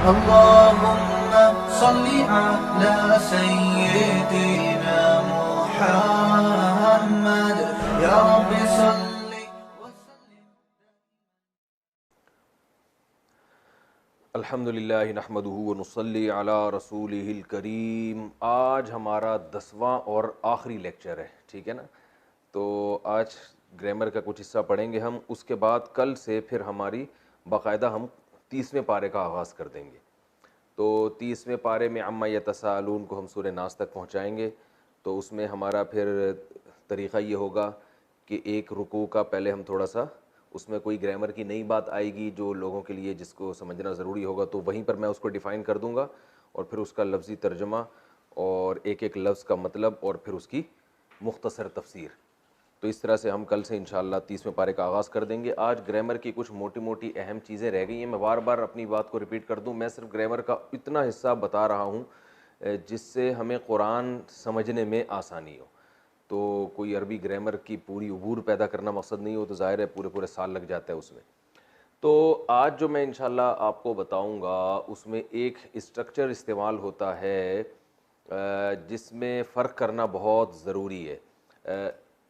अल्लाहुम्मा सल्ली अला सय्यिदिना मुहम्मद या रब्बि सल्ली व सल्लिम। अल्हम्दुलिल्लाहि नहमदुहु व नुसल्ली अला रसूलिहिल करीम। आज हमारा 10वां और आखिरी लेक्चर है, ठीक है ना। तो आज ग्रामर का कुछ हिस्सा पढ़ेंगे हम, उसके बाद कल से फिर हमारी बाकायदा हम 30वें पारे का आगाज़ कर देंगे। तो 30वें पारे में अम्मा यतसालून को हम सूरह नास तक पहुँचाएँगे। तो उसमें हमारा फिर तरीक़ा ये होगा कि एक रुकू का पहले हम थोड़ा सा उसमें कोई ग्रामर की नई बात आएगी जो लोगों के लिए जिसको समझना ज़रूरी होगा, तो वहीं पर मैं उसको डिफ़ाइन कर दूंगा और फिर उसका लफ्ज़ी तर्जमा और एक एक लफ्ज़ का मतलब और फिर उसकी मुख्तसर तफसीर। तो इस तरह से हम कल से इंशाअल्लाह 30वें पारे का आगाज़ कर देंगे। आज ग्रामर की कुछ मोटी मोटी अहम चीज़ें रह गई हैं। मैं बार बार अपनी बात को रिपीट कर दूँ, मैं सिर्फ ग्रामर का इतना हिस्सा बता रहा हूँ जिससे हमें कुरान समझने में आसानी हो। तो कोई अरबी ग्रामर की पूरी अबूर पैदा करना मकसद नहीं हो, तो ज़ाहिर है पूरे पूरे साल लग जाता है उसमें। तो आज जो मैं इंशाल्लाह आपको बताऊंगा उसमें एक स्ट्रक्चर इस्तेमाल होता है जिसमें फ़र्क करना बहुत ज़रूरी है।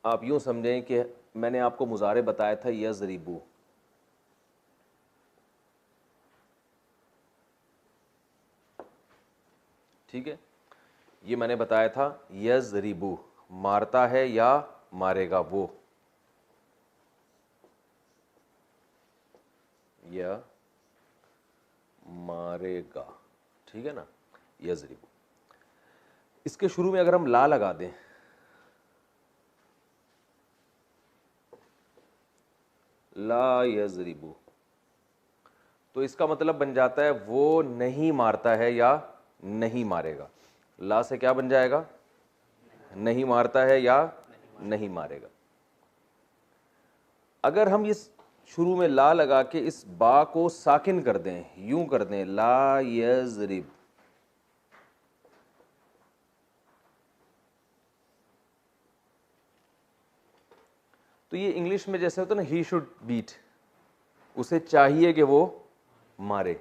आप यूँ समझें कि मैंने आपको मुज़ारे बताया था यज़रिबू, ठीक है। ये मैंने बताया था यज़रिबू, मारता है या मारेगा वो, या मारेगा, ठीक है ना, यज़रिबू। इसके शुरू में अगर हम ला लगा दें, ला यज़रिबू, तो इसका मतलब बन जाता है वो नहीं मारता है या नहीं मारेगा। ला से क्या बन जाएगा, नहीं मारता है या नहीं मारेगा। अगर हम इस शुरू में ला लगा के इस बा को साकिन कर दें, यूं कर दें ला यज़रिब, तो ये इंग्लिश में जैसे होता है ना, ही शुड बीट, उसे चाहिए कि वो मारे,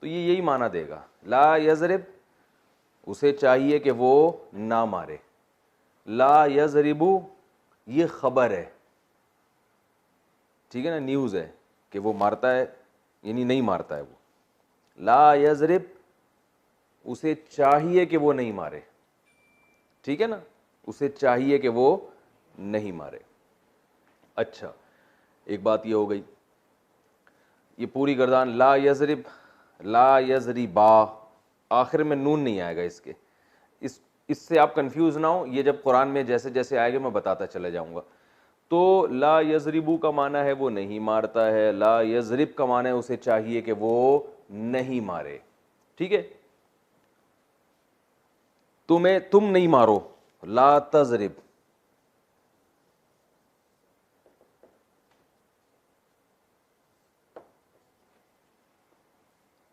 तो ये यही माना देगा। ला यज़रिब, उसे चाहिए कि वो ना मारे। ला यज़रिबू, ये खबर है, ठीक है ना, न्यूज़ है कि वो मारता है यानी नहीं मारता है वो। ला यज़रिब, उसे चाहिए कि वो नहीं मारे, ठीक है ना, उसे चाहिए कि वो नहीं मारे। अच्छा, एक बात ये हो गई, ये पूरी गर्दान ला यज़रिब, ला यज़रिबा, आखिर में नून नहीं आएगा इसके। इससे आप कंफ्यूज ना हो, ये जब कुरान में जैसे जैसे आएगा मैं बताता चला जाऊंगा। तो ला यज़रिबू का माना है वो नहीं मारता है, ला यज़रिब का माना है उसे चाहिए कि वो नहीं मारे, ठीक है। तुम नहीं मारो, ला तज़रिब,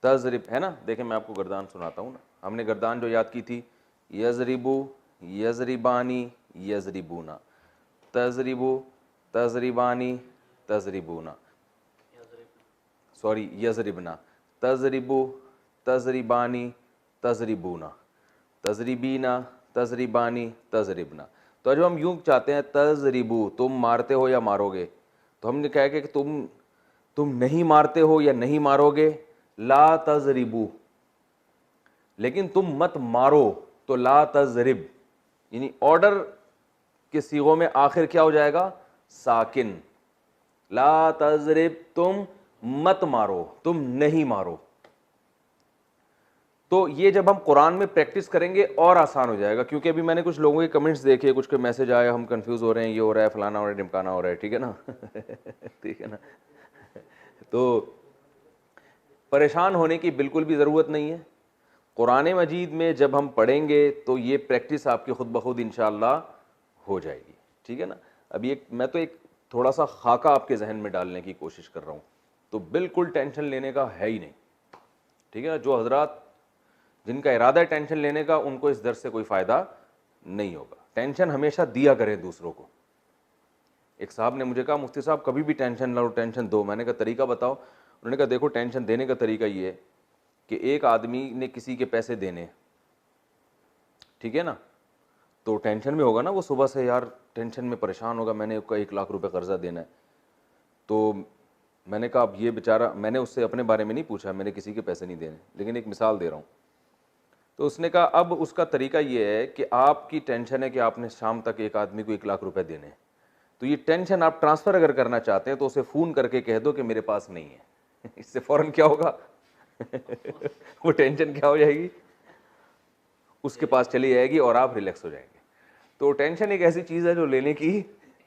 तज़रिब है ना। देखें मैं आपको गर्दान सुनाता हूँ ना, हमने गर्दान जो याद की थी, यज़रिबू, यज़रिबानी, यज़रिबूना, तज़रिबू, तज़रिबानी, तज़रिबूना, सॉरी यज़रिबना, तज़रिबू, तज़रिबानी, तज़रिबूना, तज़रिबीना, तज़रिबानी, तज़रिबना। तो जब हम यूँ चाहते हैं तज़रिबू, तुम मारते हो या मारोगे, तो हमने कहा कि तुम नहीं मारते हो या नहीं मारोगे, ला तज़रिबू, लेकिन तुम मत मारो तो ला तज़रिब, यानी ऑर्डर के सीगों में आखिर क्या हो जाएगा, साकिन। ला तज़रिब, तुम मत मारो, तुम नहीं मारो। तो ये जब हम कुरान में प्रैक्टिस करेंगे और आसान हो जाएगा, क्योंकि अभी मैंने कुछ लोगों के कमेंट्स देखे, कुछ के मैसेज आए, हम कंफ्यूज हो रहे हैं, ये हो रहा है, फलाना हो रहा है, ढिमकाना हो रहा है, ठीक है ना ठीक है ना। तो परेशान होने की बिल्कुल भी ज़रूरत नहीं है। कुरान मजीद में जब हम पढ़ेंगे तो ये प्रैक्टिस आपकी खुद ब खुद इंशाअल्लाह हो जाएगी, ठीक है ना। अभी मैं तो एक थोड़ा सा खाका आपके जहन में डालने की कोशिश कर रहा हूँ, तो बिल्कुल टेंशन लेने का है ही नहीं, ठीक है ना। जो हजरात जिनका इरादा है टेंशन लेने का, उनको इस दर्स से कोई फ़ायदा नहीं होगा। टेंशन हमेशा दिया करें दूसरों को। एक साहब ने मुझे कहा, मुफ्ती साहब कभी भी टेंशन लो, टेंशन दो। मैंने कहा तरीका बताओ। उन्होंने कहा देखो टेंशन देने का तरीका ये है कि एक आदमी ने किसी के पैसे देने, ठीक है ना, तो टेंशन में होगा ना वो, सुबह से यार टेंशन में परेशान होगा, मैंने उसका 1 लाख रुपए कर्जा देना है। तो मैंने कहा अब ये बेचारा, मैंने उससे अपने बारे में नहीं पूछा, मैंने किसी के पैसे नहीं देने, लेकिन एक मिसाल दे रहा हूँ। तो उसने कहा अब उसका तरीका ये है कि आपकी टेंशन है कि आपने शाम तक एक आदमी को 1 लाख रुपए देने हैं, तो ये टेंशन आप ट्रांसफ़र अगर करना चाहते हैं तो उसे फ़ोन करके कह दो कि मेरे पास नहीं है। इससे फ़ौरन क्या होगा? वो टेंशन क्या हो जाएगी, उसके पास चली जाएगी और आप रिलैक्स हो जाएंगे। तो टेंशन एक ऐसी चीज़ है जो लेने की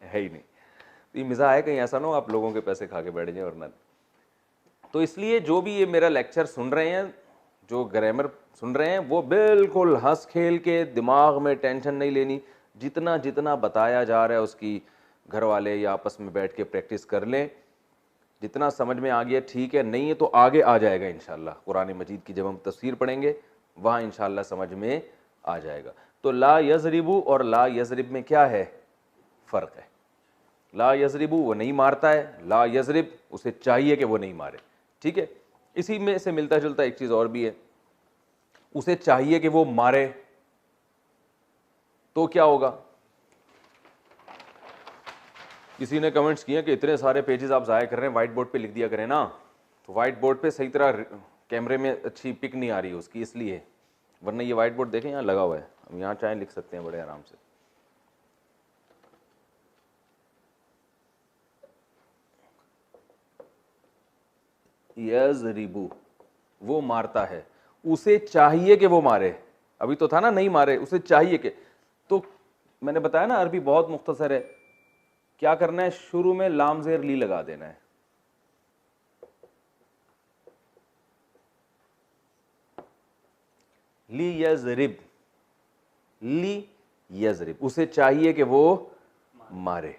है ही नहीं। तो ये मज़ा है, कहीं ऐसा ना हो आप लोगों के पैसे खा के बैठ जाए और ना। तो इसलिए जो भी ये मेरा लेक्चर सुन रहे हैं, जो ग्रामर सुन रहे हैं, वो बिल्कुल हंस खेल के, दिमाग में टेंशन नहीं लेनी, जितना जितना बताया जा रहा है उसकी घर वाले या आपस में बैठ के प्रैक्टिस कर लें। जितना समझ में आ गया ठीक है, नहीं है तो आगे आ जाएगा इंशाल्लाह। कुरान मजीद की जब हम तफसीर पढ़ेंगे वहाँ इंशाल्लाह समझ में आ जाएगा। तो ला यजरिबू और ला यजरिब में क्या है फ़र्क है? ला यजरिबू वो नहीं मारता है, ला यजरिब उसे चाहिए कि वो नहीं मारे, ठीक है। इसी में से मिलता जुलता एक चीज़ और भी है, उसे चाहिए कि वो मारे, तो क्या होगा? किसी ने कमेंट्स किए कि इतने सारे पेजेस आप ज़ाया कर रहे हैं, वाइट बोर्ड पे लिख दिया करें ना। तो वाइट बोर्ड पे सही तरह कैमरे में अच्छी पिक नहीं आ रही है उसकी, इसलिए, वरना ये वाइट बोर्ड देखें यहाँ लगा हुआ है, हम यहाँ चाहें लिख सकते हैं बड़े आराम से। यज़रिबू वो मारता है, उसे चाहिए कि वो मारे। अभी तो था ना नहीं मारे, उसे चाहिए कि, तो मैंने बताया ना अरबी बहुत मुख्तसर है। क्या करना है, शुरू में लाम ज़ेर ली लगा देना है। ली यज़रिब, ली यज़रिब उसे चाहिए कि वो मारे।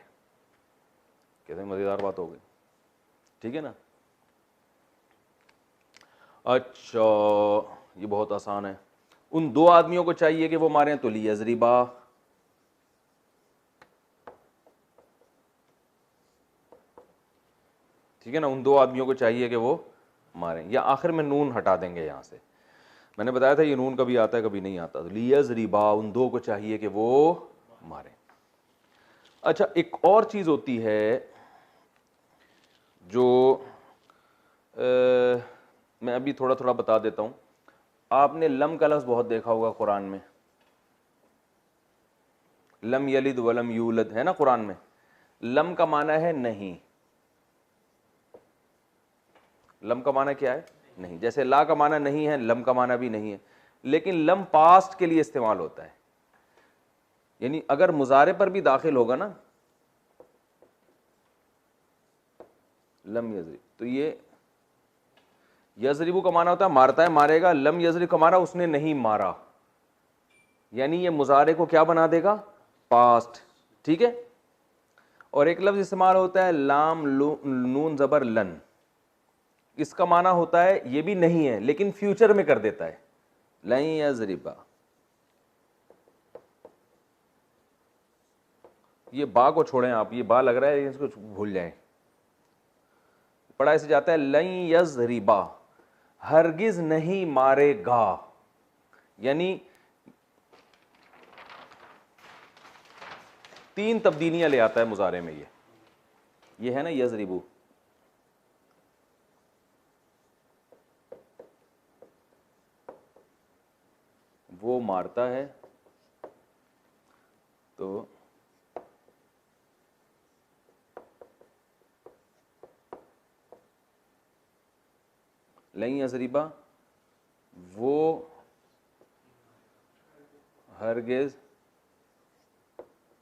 कैसे मजेदार बात हो गई, ठीक है ना। अच्छा ये बहुत आसान है, उन दो आदमियों को चाहिए कि वो मारें, तो ली यज़रिबा। ठीक है ना, उन दो आदमियों को चाहिए कि वो मारें, या आखिर में नून हटा देंगे यहाँ से। मैंने बताया था ये नून कभी आता है कभी नहीं आता। तो लियज़रिबा उन दो को चाहिए कि वो मारें। अच्छा एक और चीज़ होती है जो मैं अभी थोड़ा थोड़ा बता देता हूँ। आपने लम का लफ्ज़ बहुत देखा होगा कुरान में, लम यलिद वलम यूलद है ना कुरान में। लम का माना है नहीं, लम का माना क्या है? नहीं। जैसे ला का माना नहीं है, लम का माना भी नहीं है, लेकिन लम पास्ट के लिए इस्तेमाल होता है। यानी अगर मुजारे पर भी दाखिल होगा ना लम यजरिब, तो ये यजरिबू का माना होता है मारता है, मारेगा। लम यजरिब का माना उसने नहीं मारा, यानी ये मुजारे को क्या बना देगा? पास्ट, ठीक है। और एक लफ्ज इस्तेमाल होता है लाम नून जबर लन, इसका माना होता है ये भी नहीं है लेकिन फ्यूचर में कर देता है, लन यजरिबा। ये बा को छोड़ें आप, ये बा लग रहा है इसको भूल जाएं। पढ़ा ऐसे जाता है लन यजरिबा, हरगिज नहीं मारेगा। यानी तीन तब्दीलियां ले आता है मुजारे में ये है ना यजरिबू। वो मारता है, तो लन यजरिबा वो हरगिज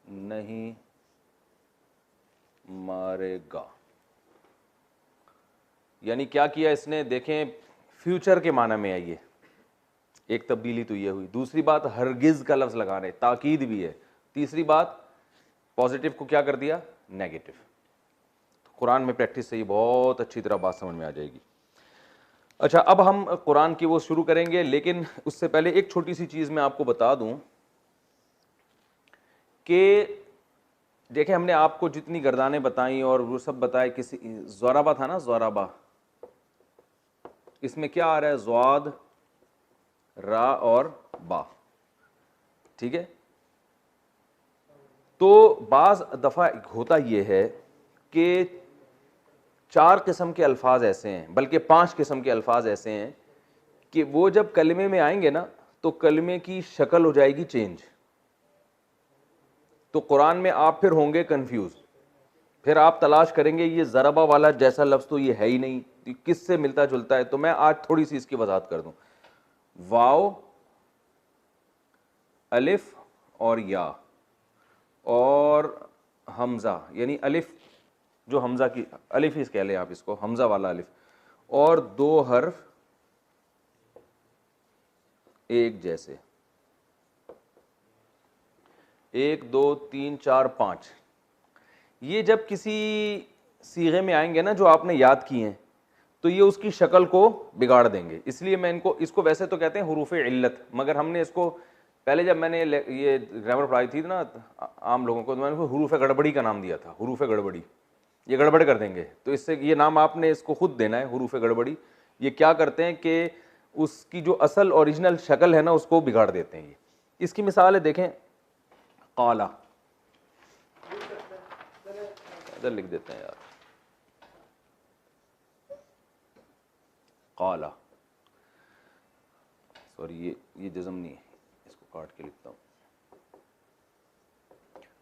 नहीं मारेगा। यानी क्या किया इसने, देखें फ्यूचर के माना में आई है, एक तब्दीली तो ये हुई। दूसरी बात हरगिज का लफ्ज लगा रहे, ताकीद भी है। तीसरी बात पॉजिटिव को क्या कर दिया? नेगेटिव। तो कुरान में प्रैक्टिस से ये बहुत अच्छी तरह बात समझ में आ जाएगी। अच्छा अब हम कुरान की वो शुरू करेंगे, लेकिन उससे पहले एक छोटी सी चीज़ मैं आपको बता दूं कि देखें हमने आपको जितनी गर्दानें बताई और वो सब बताए, किसी ज़ोराबा था ना, ज़ोराबा, इसमें क्या आ रहा है, ज़्वाद, रा और बा, ठीक है। तो बाज दफ़ा होता यह है कि 4 किस्म के अल्फाज ऐसे हैं, बल्कि 5 किस्म के अल्फाज ऐसे हैं कि वो जब कलमे में आएंगे ना तो कलमे की शक्ल हो जाएगी चेंज। तो कुरान में आप फिर होंगे कंफ्यूज, फिर आप तलाश करेंगे ये ज़रबा वाला जैसा लफ्ज़ तो ये है ही नहीं, तो किससे मिलता जुलता है। तो मैं आज थोड़ी सी इसकी वजाहत कर दूं। वाव, अलिफ और या और हमज़ा, यानी अलिफ जो हमज़ा की अलिफ ही कह लें आप इसको, हमज़ा वाला अलिफ, और 2 हर्फ एक जैसे, 1 2 3 4 5, ये जब किसी सीगे में आएंगे ना जो आपने याद किए हैं तो ये उसकी शक्ल को बिगाड़ देंगे। इसलिए मैं इसको वैसे तो कहते हैं हुरूफ इल्लत, मगर हमने इसको पहले जब मैंने ये ग्रामर पढ़ाई थी ना आम लोगों को, तो मैंने हुरूफ गड़बड़ी का नाम दिया था, हुरूफ गड़बड़ी, ये गड़बड़ कर देंगे। तो इससे ये नाम आपने इसको खुद देना है, हुरूफ गड़बड़ी। ये क्या करते हैं कि उसकी जो असल ओरिजिनल शक्ल है ना उसको बिगाड़ देते हैं। ये इसकी मिसाल है, देखें, काला, इधर लिख देते हैं यार, काला, सॉरी ये जज़म नहीं है, इसको काट के लिखता हूं।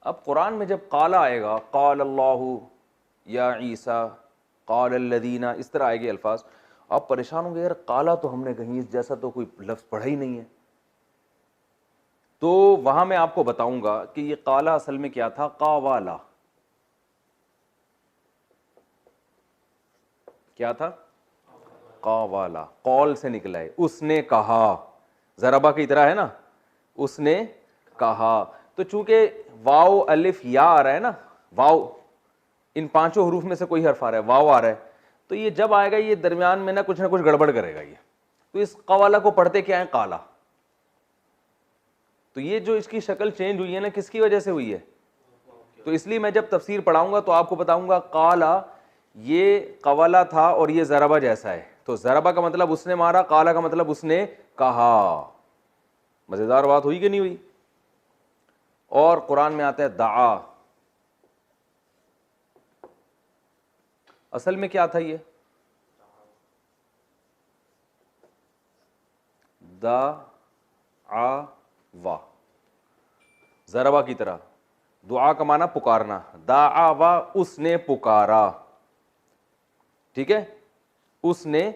अब कुरान में जब काला आएगा, काल अल्लाहु या ईसा, काल अल्लदीना, इस तरह आएंगे अल्फाज, आप परेशान होंगे, यार काला तो हमने कहीं इस जैसा तो कोई लफ्ज़ पढ़ा ही नहीं है। तो वहां मैं आपको बताऊंगा कि ये काला असल में क्या था, कावाला, क्या था, कावाला, कौल से निकला है, उसने कहा, ज़रबा की तरह है ना, उसने कहा। तो चूंकि वाव अलिफ या आ रहा है ना, वाव इन 5 हरूफ में से कोई हर्फ आ रहा है, वाव आ रहा है, तो ये जब आएगा ये दरमियान में ना कुछ गड़बड़ करेगा ये। तो इस कवाला को पढ़ते क्या है, काला। तो ये जो इसकी शक्ल चेंज हुई है ना, किसकी वजह से हुई है। तो इसलिए मैं जब तफसीर पढ़ाऊंगा तो आपको बताऊंगा काला ये कवाला था और ये ज़रबा जैसा है। तो ज़रबा का मतलब उसने मारा, काला का मतलब उसने कहा। मजेदार बात हुई कि नहीं हुई। और कुरान में आता है दाआ, असल में क्या था ये, दा आ वा, ज़रबा की तरह, दुआ का माना पुकारना, दा आ वा, उसने पुकारा, ठीक है, उसने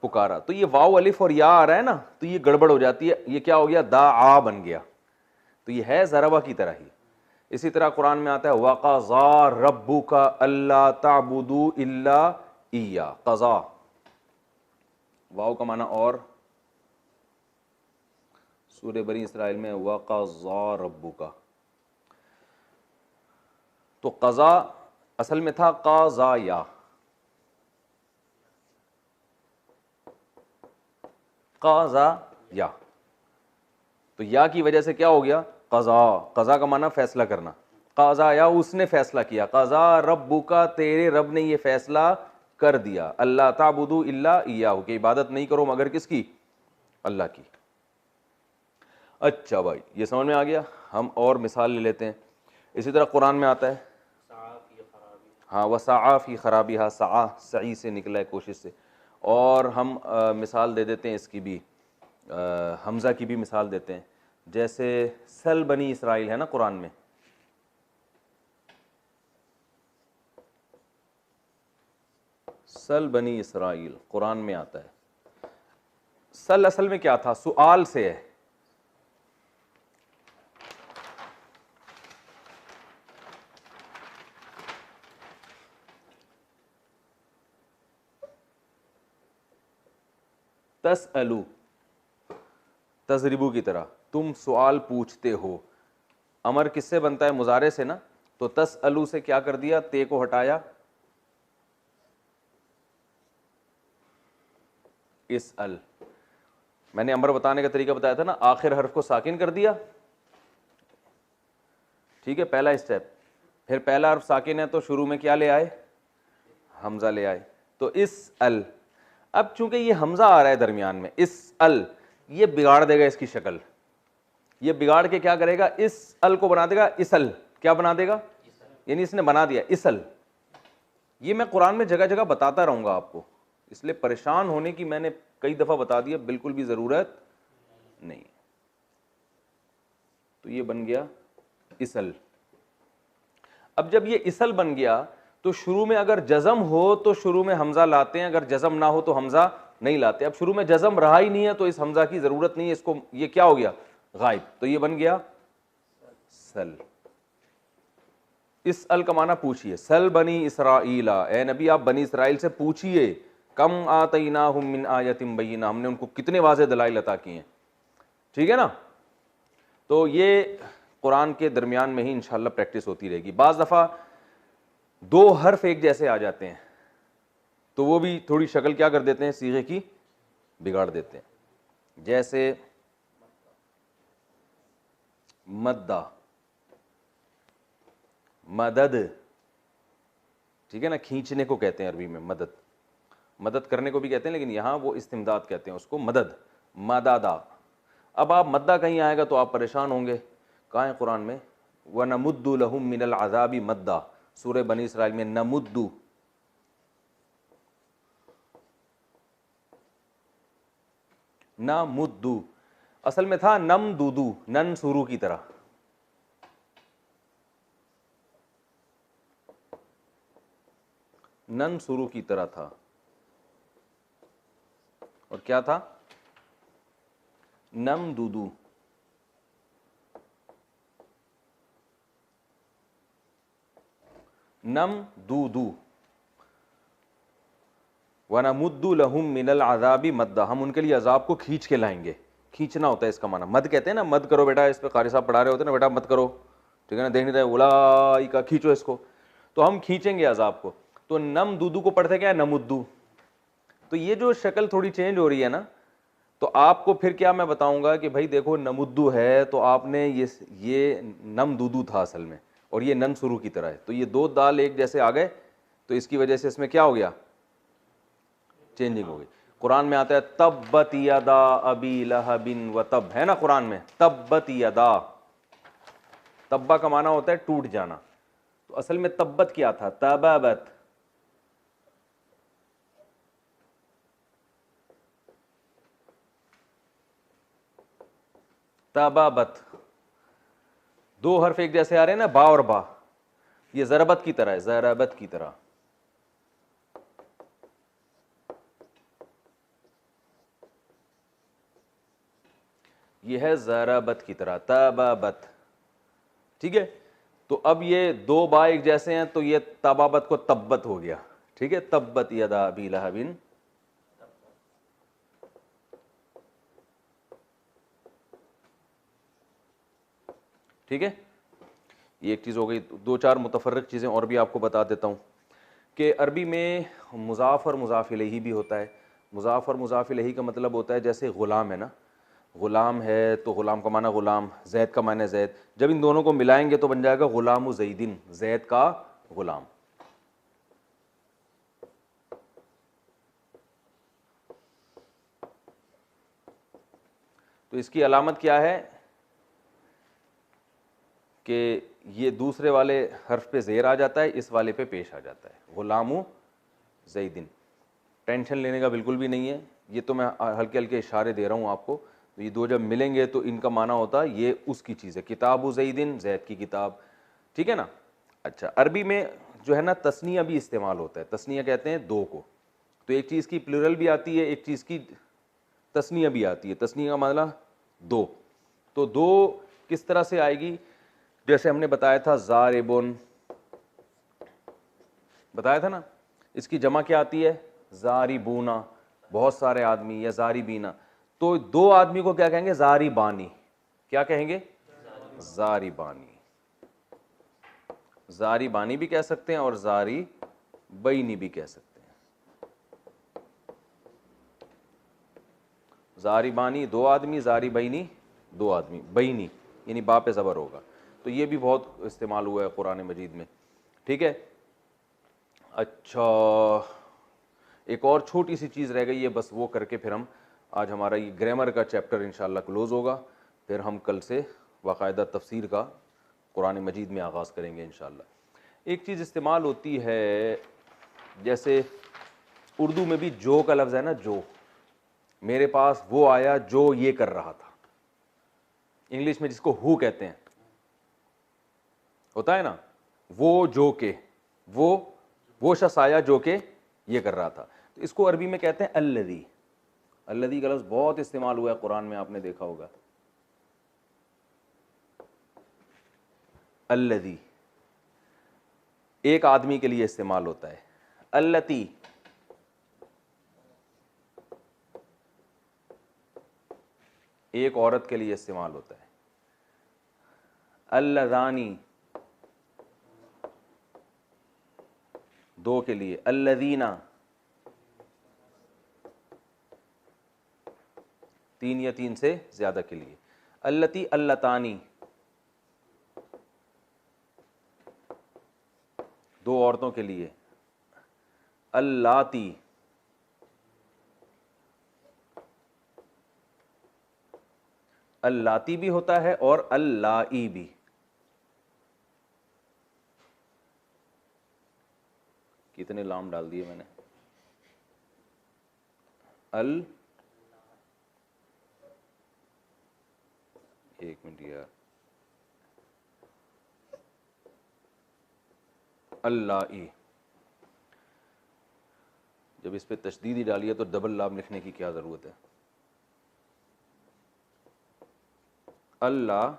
पुकारा। तो ये वाव अलिफ और या आ रहा है ना, तो ये गड़बड़ हो जाती है, ये क्या हो गया, दा आ बन गया। तो ये है ज़रबा की तरह ही। इसी तरह कुरान में आता है वक़ज़ा रब्बुका अल्ला ताबुदू इल्ला इय्या, क़ज़ा, वाव का माना और, सूरह बनी इसराइल में वक़ज़ा रब्बुका, तो क़ज़ा असल में था क़ज़ा या, क़ज़ा या, तो या की वजह से क्या हो गया, क़ज़ा, क़ज़ा का माना फैसला करना, क़ज़ा या उसने फैसला किया, क़ज़ा रब्बुका, तेरे रब ने ये फैसला कर दिया, अल्लाह ताबुदू इल्ला इय्याहु, कि इबादत नहीं करो मगर किसकी, अल्लाह की। अच्छा भाई, ये समझ में आ गया। हम और मिसाल ले लेते हैं। इसी तरह कुरान में आता है, हाँ, वसाआ फी खराबिहा, सा सही से निकला है, कोशिश से। और हम मिसाल दे देते हैं इसकी भी, हमज़ा की भी मिसाल देते हैं। जैसे सल बनी इसराइल है ना कुरान में, सल बनी इसराइल कुरान में आता है। सल असल में क्या था, सुआल से है। तसअलू, तजरिबू की तरह, तुम सवाल पूछते हो। अमर किससे बनता है, मुजारे से ना, तो तसअलू से क्या कर दिया, ते को हटाया, इस अल, मैंने अमर बताने का तरीका बताया था ना, आखिर हर्फ को साकिन कर दिया, ठीक है, पहला स्टेप। फिर पहला हर्फ साकिन है तो शुरू में क्या ले आए, हमजा ले आए, तो इस अल। अब चूंकि ये हमजा आ रहा है दरमियान में, इस अल, ये बिगाड़ देगा इसकी शक्ल। ये बिगाड़ के क्या करेगा, इस अल को बना देगा इसल। क्या बना देगा, यानी इसने बना दिया इसल। ये मैं कुरान में जगह जगह बताता रहूंगा आपको, इसलिए परेशान होने की मैंने कई दफा बता दिया, बिल्कुल भी जरूरत नहीं। तो ये बन गया इसल। अब जब ये इसल बन गया तो शुरू में अगर जज़म हो तो शुरू में हमजा लाते हैं, अगर जज़म ना हो तो हमजा नहीं लाते। अब शुरू में जज़म रहा ही नहीं है तो इस हमजा की जरूरत नहीं है, इसको ये क्या हो गया, गायब। तो ये बन गया सल। इस अल का माना पूछिए, सल बनी इसराइला, ए नबी आप बनी इसराइल से पूछिए, कम आतईनाहुम मिन आयतिन बय्यिना, हमने उनको कितने वाज़ेह दलाइल अता किए हैं। ठीक है ना। तो ये कुरान के दरमियान में ही इंशाअल्लाह प्रैक्टिस होती रहेगी। बाज़ दफ़ा दो हर्फ एक जैसे आ जाते हैं तो वो भी थोड़ी शक्ल क्या कर देते हैं, सीगे की बिगाड़ देते हैं। जैसे मद्दा, मदद, ठीक है ना, खींचने को कहते हैं अरबी में मदद, मदद करने को भी कहते हैं, लेकिन यहां वो इस्तिमदाद कहते हैं उसको, मदद, मदादा। अब आप मद्दा कहीं आएगा तो आप परेशान होंगे, कहाँ है कुरान में, व नमुद्दु लहुम मिनल अज़ाबी मद्दा, सूरह बनी इसराइल में नमुद्दु, ना मुद्दू, असल में था नम दूदू, नन शुरू की तरह। नन शुरू की तरह था, और क्या था, नम दूदू। नम दूदू, वनमुद्दु लहुम मिनल अज़ाबी मद्दा, हम उनके लिए अजाब को खींच के लाएंगे। खींचना होता है इसका माना, मद कहते हैं ना, मद करो बेटा, इस पे कारी साहब पढ़ा रहे होते हैं ना, बेटा मत करो, ठीक है ना, देख नहीं रहे उलाई का, खींचो इसको, तो हम खींचेंगे अजाब को। तो नम दूदू को पढ़ते क्या है, नमुद्दू। तो ये जो शक्ल थोड़ी चेंज हो रही है ना, तो आपको फिर क्या मैं बताऊंगा कि भाई देखो नमुद्दू है तो आपने ये नम दूदू था असल में, और ये नन शुरू की तरह है, तो ये दो दाल एक जैसे आ गए, तो इसकी वजह से इसमें क्या हो गया, चेंजिंग हो गई। कुरान में आता है तब्बत यदा अबी लहबिन व तब, है ना कुरान में, तब्बत यदा, तब्बा का माना होता है टूट जाना, तो असल में तब्बत क्या था, तबाबत, तबाबत, दो हर्फ एक जैसे आ रहे हैं ना, बा और बा, ये जरबत की तरह है, जरबत की तरह। ये है जरबत की तरह, तबाबत, ठीक है। तो अब ये दो बा एक जैसे हैं तो ये तबाबत को तब्बत हो गया, ठीक है, तब्बत यदा अबी लहबिन, ठीक है। ये एक चीज़ हो गई। दो चार मुतफर्रिक चीज़ें और भी आपको बता देता हूँ कि अरबी में मुज़ाफ़ और मुज़ाफ़ इलैही भी होता है। मुज़ाफ़ और मुज़ाफ़ इलैही का मतलब होता है, जैसे ग़ुलाम है ना, ग़ुलाम है तो ग़ुलाम का माना ग़ुलाम, ज़ैद का माना ज़ैद, जब इन दोनों को मिलाएंगे तो बन जाएगा ग़ुलाम ज़ैदिन, ज़ैद का ग़ुलाम। तो इसकी अलामत क्या है कि ये दूसरे वाले हर्फ पे ज़ेर आ जाता है, इस वाले पे पेश आ जाता है, ग़ुलामु ज़ैदिन। टेंशन लेने का बिल्कुल भी नहीं है, ये तो मैं हल्के हल्के इशारे दे रहा हूँ आपको। तो ये दो जब मिलेंगे तो इनका माना होता है ये उसकी चीज़ है, किताबु ज़ैदिन, ज़ैद की किताब, ठीक है ना। अच्छा, अरबी में जो है ना तस्निया भी इस्तेमाल होता है, तस्निया कहते हैं दो को, तो एक चीज़ की प्लूरल भी आती है, एक चीज़ की तस्निया भी आती है। तस्निया का मतलब दो, तो दो किस तरह से आएगी, जैसे हमने बताया था ज़ारिबुन, बताया था ना, इसकी जमा क्या आती है, ज़ारिबूना, बहुत सारे आदमी, या ज़ारिबीना। तो दो आदमी को क्या कहेंगे, ज़ारिबानी, क्या कहेंगे, ज़ारिबानी, ज़ारिबानी भी कह सकते हैं और ज़ारिबैनी भी कह सकते हैं। ज़ारिबानी दो आदमी, ज़ारिबैनी दो आदमी, बैनी यानी बा पे ज़बर होगा। तो ये भी बहुत इस्तेमाल हुआ है कुरान मजीद में, ठीक है। अच्छा, एक और छोटी सी चीज़ रह गई है, बस वो करके फिर हम आज हमारा ये ग्रामर का चैप्टर इंशाल्लाह क्लोज़ होगा। फिर हम कल से बाकायदा तफसीर का कुरान मजीद में आगाज़ करेंगे इंशाल्लाह। एक चीज़ इस्तेमाल होती है, जैसे उर्दू में भी जो का लफ्ज़ है ना, जो, मेरे पास वो आया जो ये कर रहा था। इंग्लिश में जिसको हु कहते हैं, होता है ना, वो जो के, वो शख्स आया जो के ये कर रहा था, तो इसको अरबी में कहते हैं अल्लज़ी। अल्लज़ी का लफ्ज़ बहुत इस्तेमाल हुआ है कुरान में, आपने देखा होगा। अल्लज़ी एक आदमी के लिए इस्तेमाल होता है, अल्लती एक औरत के लिए इस्तेमाल होता है, अल्लज़ानी दो के लिए, अल्लज़ीना तीन या तीन से ज्यादा के लिए, अल्लती अल्लतानी दो औरतों के लिए, अल्लाती अल्लाती भी होता है और अल्लाई भी। कितने लाम डाल दिए मैंने, एक मिनट यार, अल्लाई। जब इस पे तशदीद ही डालिए तो डबल लाम लिखने की क्या जरूरत है। अल्लाह,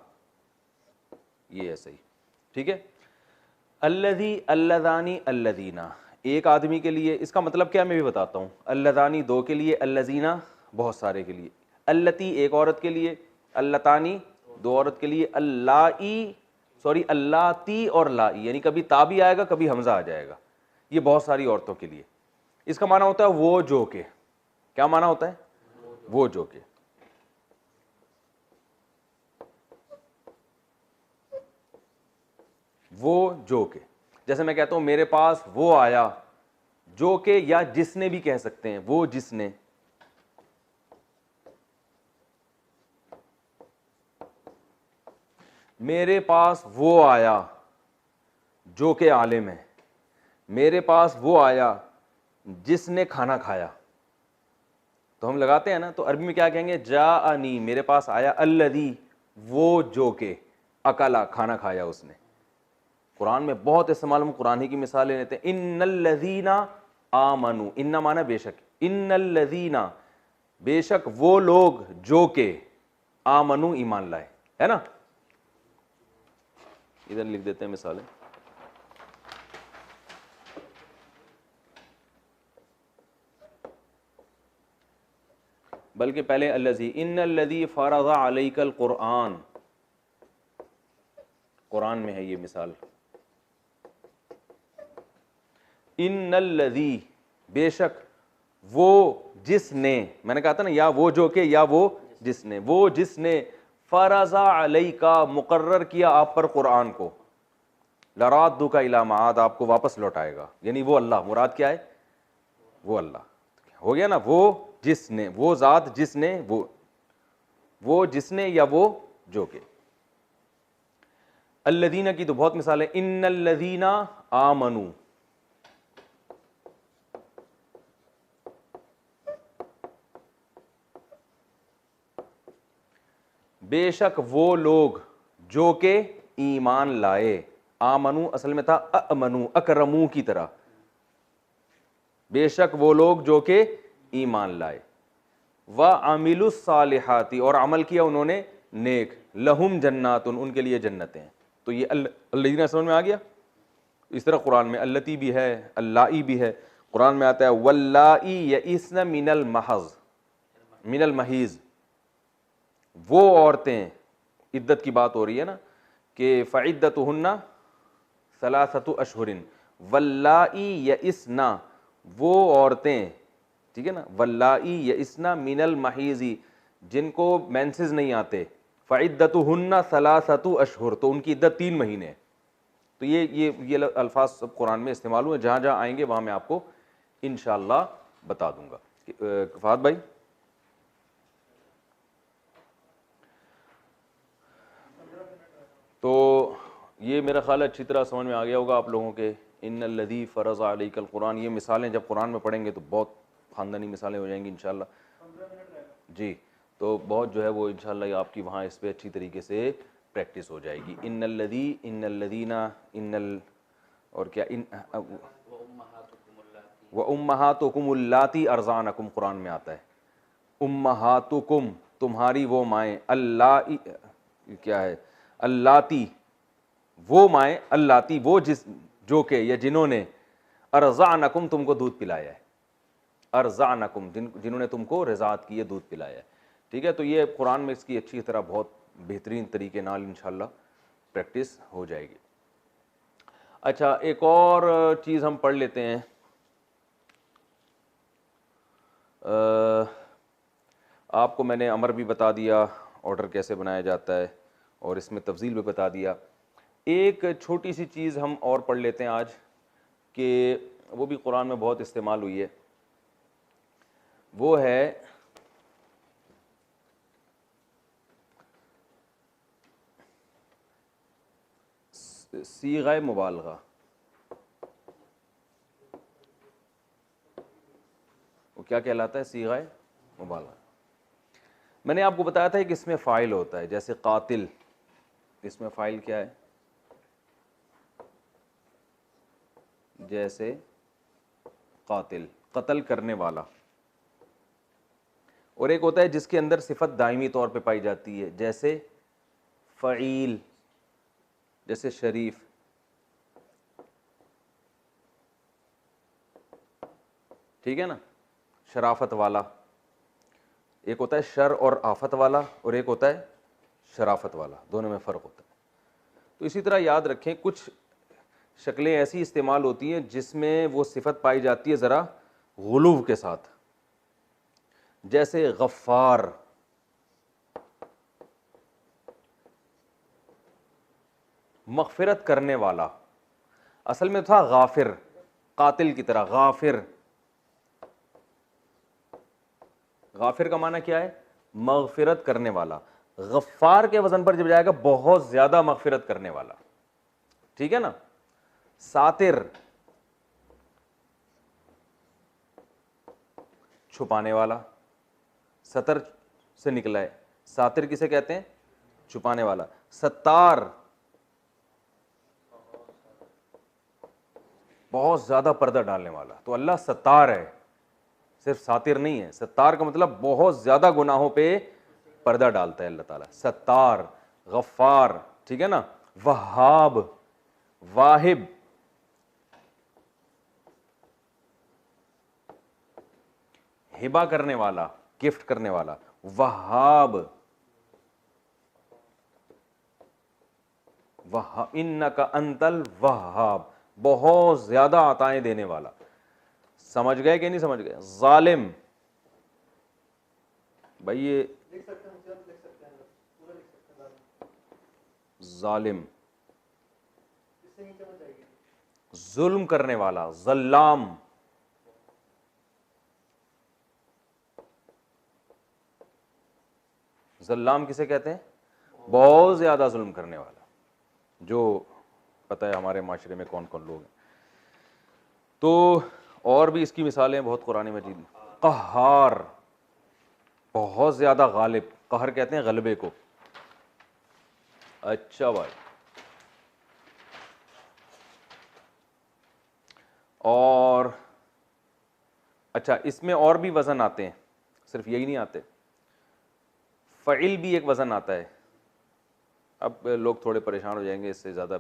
ये ऐसा ही ठीक है। अल्लज़ी अल्लज़ानी अल्लज़ीना एक आदमी के लिए, इसका मतलब क्या मैं भी बताता हूँ। अल्लज़ानी दो के लिए, अल्लज़ीना बहुत सारे के लिए, अल्लती एक औरत के लिए, अल्लतानी दो औरत के लिए, अल्लाती और लाई, यानी कभी ता भी आएगा कभी हमजा आ जाएगा, ये बहुत सारी औरतों के लिए। इसका माना होता है वो जो के, क्या माना होता है, वो जो के। वो जो के, जैसे मैं कहता हूं मेरे पास वो आया, जो के या जिसने भी कह सकते हैं, वो जिसने, मेरे पास वो आया जो के आलिम है, मेरे पास वो आया जिसने खाना खाया। तो हम लगाते हैं ना, तो अरबी में क्या कहेंगे, जाअनी मेरे पास आया, अल्लज़ी वो जो के, अकला खाना खाया उसने। कुरान में बहुत इस्तेमाल, हम कुरान ही की मिसालें लेते हैं। इन्नल्लज़ीना आमनु, इन्ना माना बेशक, इन्नल्लज़ीना बेशक वो लोग जो के, आमनु ईमान लाए, है ना। इधर लिख देते हैं मिसालें, बल्कि पहले अल्लज़ी, इन्नल्लज़ी फ़रज़ अलैकल कुरआन, कुरान में है ये मिसाल। इन्नल्लज़ी बेशक वो जिसने, मैंने कहा था ना, या वो जो के या वो जिसने, वो जिसने फ़रज़ा अलैका मुकर्रर किया आप पर कुरान को, लराद्दुका इला माआद आपको वापस लौटाएगा, यानी वो अल्लाह, मुराद क्या है, वो अल्लाह हो गया ना। वो जिसने, वो ज़ात जिसने, वो जिसने या वो जो के। अल्लज़ीना की तो बहुत मिसाल है, इन्नल्लज़ीना आमनु बेशक वो लोग जो के ईमान लाए। आमनु असल में था अमनु, अकरमू की तरह, बेशक वो लोग जो के ईमान लाए। व अमिलुस सालिहाती और अमल किया उन्होंने नेक, लहुम जन्नातुन उनके लिए जन्नतें। तो ये अल्लज़ीना समझ में आ गया। इस तरह कुरान में अल्लती भी है, अल्लाई भी है। कुरान में आता है वल्लाई यइस्न मिनल महज़, मिनल महीज़, वो औरतें, इद्दत की बात हो रही है ना, कि फ़इद्दतुहुन्ना सलासतु अशहुरिन, वल्लाई यइस्ना वो औरतें, ठीक है ना, वल्लाई यइस्ना मिनल महीज़ी जिनको मेंसेस नहीं आते, फ़इद्दतुहुन्ना सलासतु अशहुर तो उनकी इद्दत 3 महीने है। तो ये अल्फाज सब कुरान में इस्तेमाल हुए, जहाँ जहाँ आएंगे वहाँ मैं आपको इंशाअल्लाह बता दूंगा। फहद भाई, तो ये मेरा ख्याल है अच्छी तरह समझ में आ गया होगा आप लोगों के। इन्नल्लज़ी फ़रज़ अलैकल कुरान, ये मिसालें जब कुरान में पढ़ेंगे तो बहुत ख़ानदानी मिसालें हो जाएंगी इंशाल्लाह जी। तो बहुत जो है वो इंशाल्लाह आपकी वहाँ इस पर अच्छी तरीके से प्रैक्टिस हो जाएगी। इन्नल्लज़ी, इन्नल्लज़ीना, इन्नल और क्या, इन व उम्महातुकुमुल्लाती अर्ज़ानकुम, कुरान में आता है उम्महातुकुम, तुम्हारी वो माएँ, अल्लाह क्या है, अल्लाती, वो माएँ, अल्लाती वो जिस जो के या जिन्होंने, अर्ज़ानकुम तुमको दूध पिलाया है, अर्ज़ानकुम जिन्होंने तुमको रज़ात की है, दूध पिलाया है। ठीक है, तो ये कुरान में इसकी अच्छी तरह बहुत बेहतरीन तरीके नाल इंशाल्लाह प्रैक्टिस हो जाएगी। अच्छा, एक और चीज़ हम पढ़ लेते हैं। आपको मैंने अमर भी बता दिया, ऑर्डर कैसे बनाया जाता है, और इसमें तफसील भी बता दिया। एक छोटी सी चीज़ हम और पढ़ लेते हैं आज, कि वो भी कुरान में बहुत इस्तेमाल हुई है, वो है सीग़ा मुबालगा। वो क्या कहलाता है? सीग़ा मुबालगा। मैंने आपको बताया था कि इसमें फ़ाइल होता है, जैसे कातिल, इसमें फ़ाइल क्या है? जैसे कातिल, कत्ल करने वाला। और एक होता है जिसके अंदर सिफत दायमी तौर पे पाई जाती है, जैसे फ़ईल, जैसे शरीफ। ठीक है ना, शराफत वाला। एक होता है शर और आफत वाला, और एक होता है शराफत वाला, दोनों में फ़र्क होता है। तो इसी तरह याद रखें, कुछ शक्लें ऐसी इस्तेमाल होती हैं जिसमें वो सिफत पाई जाती है ज़रा गुलूव के साथ, जैसे गफ़ार, मग़फ़िरत करने वाला। असल में था गाफिर, कातिल की तरह गाफिर। गाफिर का माना क्या है? मग़फ़िरत करने वाला। गफ़ार के वजन पर जब जाएगा, बहुत ज्यादा मग़फ़िरत करने वाला। ठीक है ना। सातिर, छुपाने वाला, सतर से निकला है। सातिर किसे कहते हैं? छुपाने वाला। सत्तार, बहुत ज्यादा पर्दा डालने वाला। तो अल्लाह सत्तार है, सिर्फ सातिर नहीं है। सत्तार का मतलब बहुत ज्यादा गुनाहों पे पर्दा डालता है अल्लाह ताला, सत्तार, गफ्फार। ठीक है ना। वहाब, वाहिब, हिबा करने वाला, गिफ्ट करने वाला। वहाब, वहाब, इन्नका अंतल वहाब, बहुत ज्यादा अताएं देने वाला। समझ गए कि नहीं समझ गए? जालिम, भाई ये जालिम, जुल्म करने वाला, जल्लाम, जल्लाम किसे कहते हैं? बहुत ज्यादा जुल्म करने वाला। जो पता है हमारे माशरे में कौन कौन लोग हैं। तो और भी इसकी मिसालें बहुत कुरान मजीद में। कहार, बहुत ज्यादा गालिब, कहर कहते हैं गलबे को। अच्छा भाई, और अच्छा, इसमें और भी वजन आते हैं, सिर्फ यही नहीं आते। फ़इल भी एक वजन आता है। अब लोग थोड़े परेशान हो जाएंगे, इससे ज़्यादा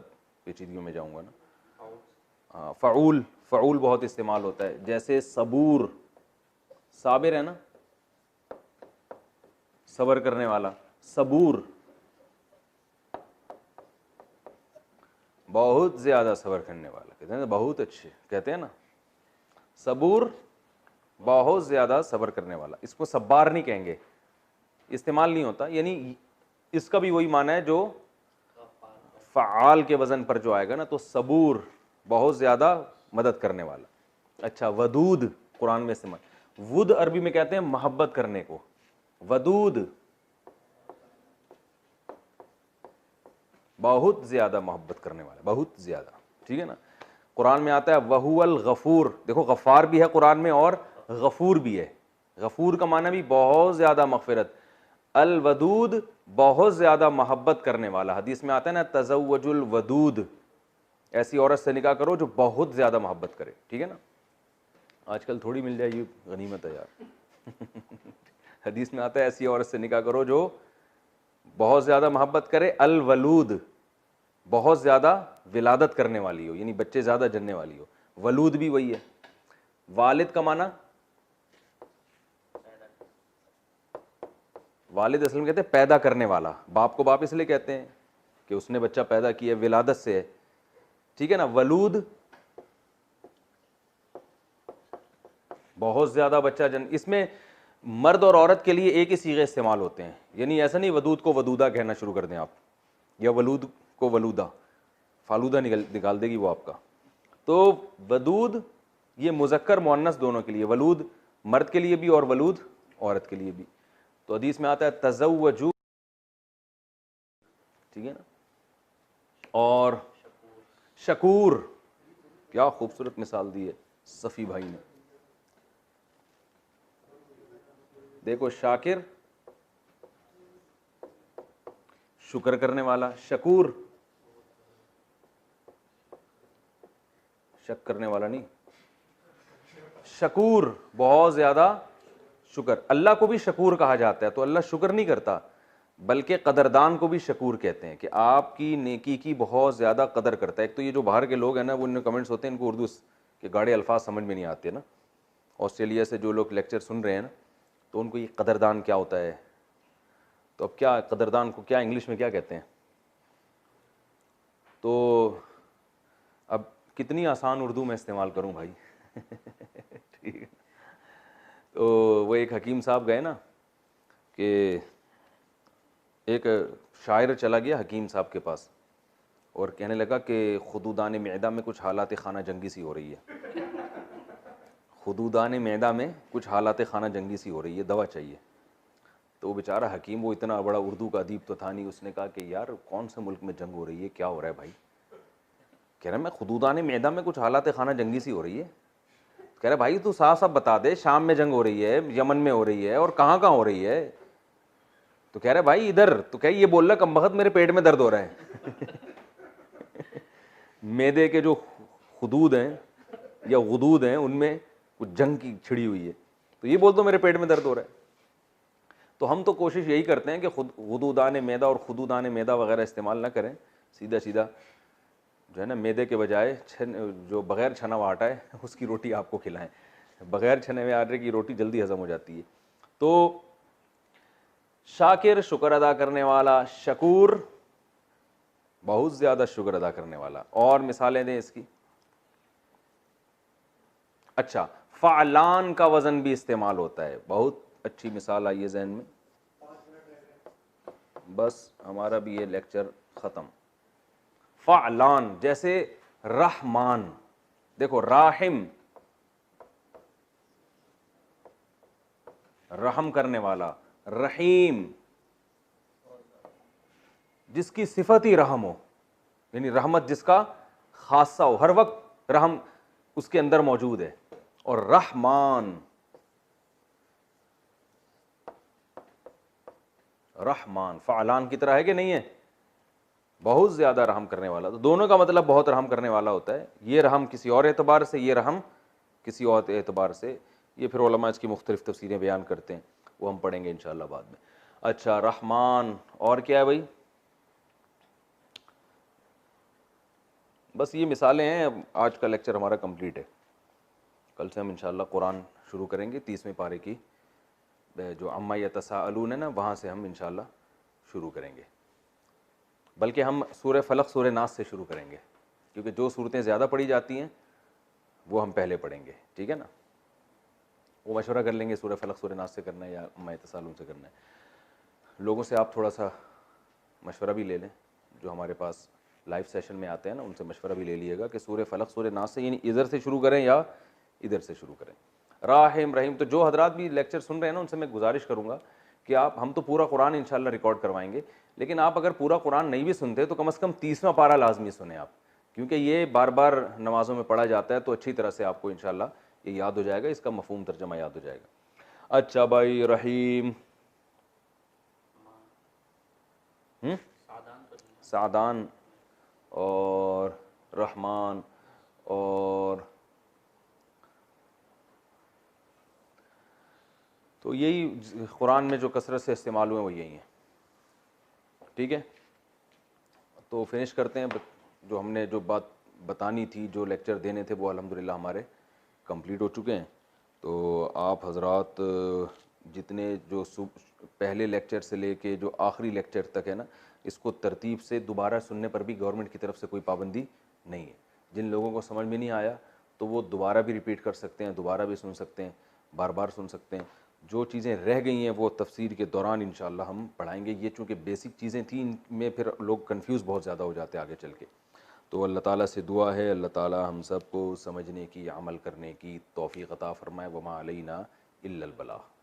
पेचीदगियों में जाऊंगा ना। हाँ, फ़ऊल, फ़ऊल बहुत इस्तेमाल होता है, जैसे सबूर, साबिर है ना, सबर करने वाला। सबूर, बहुत ज्यादा सबर करने वाला, कहते हैं बहुत अच्छे, कहते हैं ना। सबूर, बहुत ज्यादा सबर करने वाला। इसको सब्बार नहीं कहेंगे, इस्तेमाल नहीं होता। यानी इसका भी वही माना है जो फ़आल के वजन पर जो आएगा ना, तो सबूर, बहुत ज्यादा मदद करने वाला। अच्छा, वदूद कुरान में इस्तेमाल, वुद अरबी में कहते हैं मोहब्बत करने को, वदूद बहुत ज्यादा मोहब्बत करने वाला, बहुत ज्यादा, ठीक है ना। कुरान में आता है वहुवल गफूर, देखो गफ्फार भी है कुरान में और गफूर भी है। गफूर का माना भी बहुत ज्यादा मगफिरत, अल वदूद बहुत ज्यादा मोहब्बत करने वाला। हदीस में आता है ना तज़व्वजुल वदूद, ऐसी औरत से निकाह करो जो बहुत ज्यादा मोहब्बत करे, ठीक है ना। आजकल थोड़ी मिल जाएगी, गनीमत है यार। हदीस में आता है ऐसी औरत से निकाह करो जो बहुत ज्यादा मोहब्बत करे, अल वलूद बहुत ज्यादा विलादत करने वाली हो, यानी बच्चे ज्यादा जनने वाली हो। वलूद भी वही है। वालिद का माना, वालिद असल में कहते हैं पैदा करने वाला, बाप को बाप इसलिए कहते हैं कि उसने बच्चा पैदा किया, विलादत से है, ठीक है ना। वलूद बहुत ज्यादा बच्चा जन, इसमें मर्द और औरत के लिए एक ही सीगे इस्तेमाल होते हैं, यानी ऐसा नहीं वदूद को वदूदा कहना शुरू कर दें आप, या वलूद को वलूदा, फालूदा निकाल देगी वो आपका। तो वदूद ये मुजक्कर मुअन्नस दोनों के लिए, वलूद मर्द के लिए भी और वलूद औरत के लिए भी। तो हदीस में आता है तज़व्वजू, ठीक है ना। और शकूर, क्या खूबसूरत मिसाल दी है सफ़ी भाई ने। देखो शाकिर शुक्र करने वाला, शकूर शक करने वाला नहीं, शकूर बहुत ज्यादा शुक्र। अल्लाह को भी शकूर कहा जाता है, तो अल्लाह शुक्र नहीं करता, बल्कि कदरदान को भी शकूर कहते हैं कि आपकी नेकी की बहुत ज्यादा कदर करता है। एक तो ये जो बाहर के लोग हैं ना, वो इनमें कमेंट्स होते हैं, इनको उर्दू के गाढ़े अल्फाज समझ में नहीं आते ना। ऑस्ट्रेलिया से जो लोग लेक्चर सुन रहे हैं ना, तो उनको ये कदरदान क्या होता है, तो अब क्या कदरदान को क्या इंग्लिश में क्या कहते हैं, तो अब कितनी आसान उर्दू में इस्तेमाल करूं भाई। ठीक है। तो वो एक हकीम साहब गए ना, कि एक शायर चला गया हकीम साहब के पास और कहने लगा कि खुदूदान मैदा में कुछ हालात खाना जंगी सी हो रही है, खुदूदान मैदा में कुछ हालात खाना जंगी सी हो रही है, दवा चाहिए। तो वो बेचारा हकीम, वो इतना बड़ा उर्दू का अदीब तो था नहीं, उसने कहा कि यार कौन से मुल्क में जंग हो रही है, क्या हो रहा है भाई। कह रहा मैं खुदूदान मैदा में कुछ हालात खाना जंगी सी हो रही है। कह रहा भाई तू साफ साफ बता दे, शाम में जंग हो रही है, यमन में हो रही है, और कहाँ कहाँ हो रही है। तो कह रहा भाई इधर, तो कह ये बोल रहा कमबख्त मेरे पेट में दर्द हो रहा है। मैदे के जो खुदूद हैं या गुदूद हैं, उनमें कुछ जंग की छिड़ी हुई है, तो ये बोल दो मेरे पेट में दर्द हो रहा है। तो हम तो कोशिश यही करते हैं कि खुद गुदूदान मैदा और खुदूदान मैदा वगैरह इस्तेमाल ना करें, सीधा सीधा जो है ना मैदे के बजाय जो बग़ैर छना हुआ आटा है उसकी रोटी आपको खिलाएं। बग़ैर छने हुए आटे की रोटी जल्दी हज़म हो जाती है। तो शाकिर शुक्र अदा करने वाला, शकूर बहुत ज़्यादा शुक्र अदा करने वाला। और मिसालें दें इसकी। अच्छा, फ़अलान का वज़न भी इस्तेमाल होता है, बहुत अच्छी मिसाल आई है जहन में। बस हमारा भी ये लेक्चर ख़त्म। फ़अलान जैसे रहमान, देखो राहिम रहम करने वाला, रहीम जिसकी सिफत ही रहम हो, यानी रहमत जिसका खासा हो, हर वक्त रहम उसके अंदर मौजूद है। और रहमान, रहमान फ़अलान की तरह है कि नहीं है, बहुत ज़्यादा रहम करने वाला। तो दोनों का मतलब बहुत रहम करने वाला होता है। ये रहम किसी और एतबार से, ये रहम किसी और एतबार से। ये फिर उलमा इसकी मुख्तलिफ तफसीरें बयान करते हैं, वो हम पढ़ेंगे इंशाअल्लाह बाद में। अच्छा, रहमान और क्या है भाई, बस ये मिसालें हैं। आज का लेक्चर हमारा कंप्लीट है। कल से हम इंशाअल्लाह कुरान शुरू करेंगे, 30वें पारे की जो अम्मा यतसाअलून है ना, वहाँ से हम इंशाअल्लाह शुरू करेंगे। बल्कि हम सूरह फलक सूरह नास से शुरू करेंगे, क्योंकि जो सूरतें ज़्यादा पढ़ी जाती हैं वो हम पहले पढ़ेंगे, ठीक है ना। वो मशवरा कर लेंगे सूरह फलक सूरह नास से करना है या अम्मा यतसाअलून से करना है। लोगों से आप थोड़ा सा मशवरा भी ले लें, जो हमारे पास लाइव सेशन में आते हैं ना, उनसे मशवरा भी ले लीजिएगा कि सूरह फलक सूरह नास से यानी इधर से शुरू करें या इधर से शुरू करें। राहिम रहीम। तो जो हजरात भी लेक्चर सुन रहे हैं ना, उनसे मैं गुजारिश करूंगा कि आप, हम तो पूरा कुरान इंशाल्लाह रिकॉर्ड करवाएंगे, लेकिन आप अगर पूरा कुरान नहीं भी सुनते तो कम से कम 30वां पारा लाजमी सुने आप, क्योंकि ये बार बार नमाजों में पढ़ा जाता है, तो अच्छी तरह से आपको इंशाल्लाह ये याद हो जाएगा, इसका मफहूम तर्जमा याद हो जाएगा। अच्छा भाई, रहीम, सादान और रहमान और, तो यही कुरान में जो कसरत से इस्तेमाल हुए वो यही हैं। ठीक है, तो फिनिश करते हैं। जो हमने जो बात बतानी थी, जो लेक्चर देने थे, वो अल्हम्दुलिल्लाह हमारे कंप्लीट हो चुके हैं। तो आप हजरात जितने जो पहले लेक्चर से लेके जो आखिरी लेक्चर तक है ना, इसको तरतीब से दोबारा सुनने पर भी गवर्नमेंट की तरफ से कोई पाबंदी नहीं है। जिन लोगों को समझ में नहीं आया तो वो दोबारा भी रिपीट कर सकते हैं, दोबारा भी सुन सकते हैं, बार बार सुन सकते हैं। जो चीज़ें रह गई हैं वो तफसीर के दौरान इंशाल्लाह हम पढ़ाएंगे। ये चूँकि बेसिक चीज़ें थी, इनमें फिर लोग कंफ्यूज बहुत ज़्यादा हो जाते हैं आगे चल के। तो अल्लाह ताला से दुआ है, अल्लाह ताला हम सब को समझने की, अमल करने की तौफीक अता फ़रमाए। वमा अलैना इल्लल बलाग।